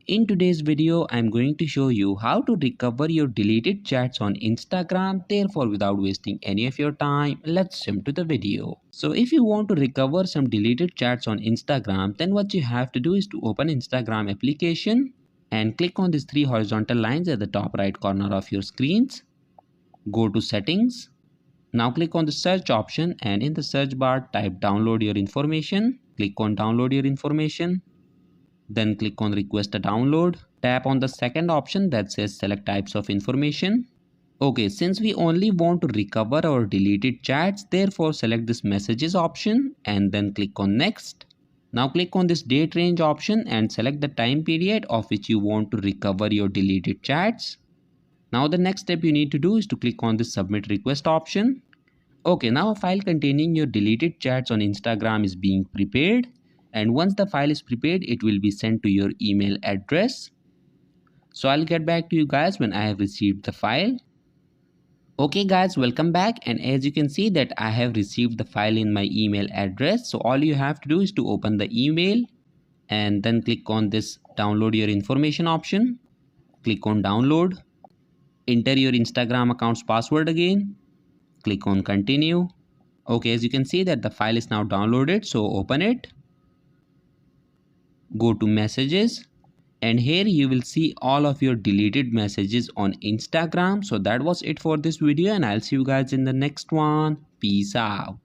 In today's video, I'm going to show you how to recover your deleted chats on Instagram. Therefore, without wasting any of your time, let's jump to the video. So if you want to recover some deleted chats on Instagram, then what you have to do is to open Instagram application and click on these three horizontal lines at the top right corner of your screens. Go to settings. Now click on the search option and in the search bar type download your information. Click on download your information. Then click on request a download. Tap on the second option that says select types of information. Okay, since we only want to recover our deleted chats, therefore select this messages option and then click on next. Now click on this date range option and select the time period of which you want to recover your deleted chats. Now the next step you need to do is to click on this submit request option. Okay, now a file containing your deleted chats on Instagram is being prepared. And once the file is prepared, it will be sent to your email address. So I'll get back to you guys when I have received the file. Okay guys, welcome back, and as you can see that I have received the file in my email address. So all you have to do is to open the email and then click on this download your information option. Click on download. Enter your Instagram account's password again. Click on continue. Okay, as you can see that the file is now downloaded, so open it. Go to messages and here you will see all of your deleted messages on Instagram. So that was it for this video and I'll see you guys in the next one. Peace out.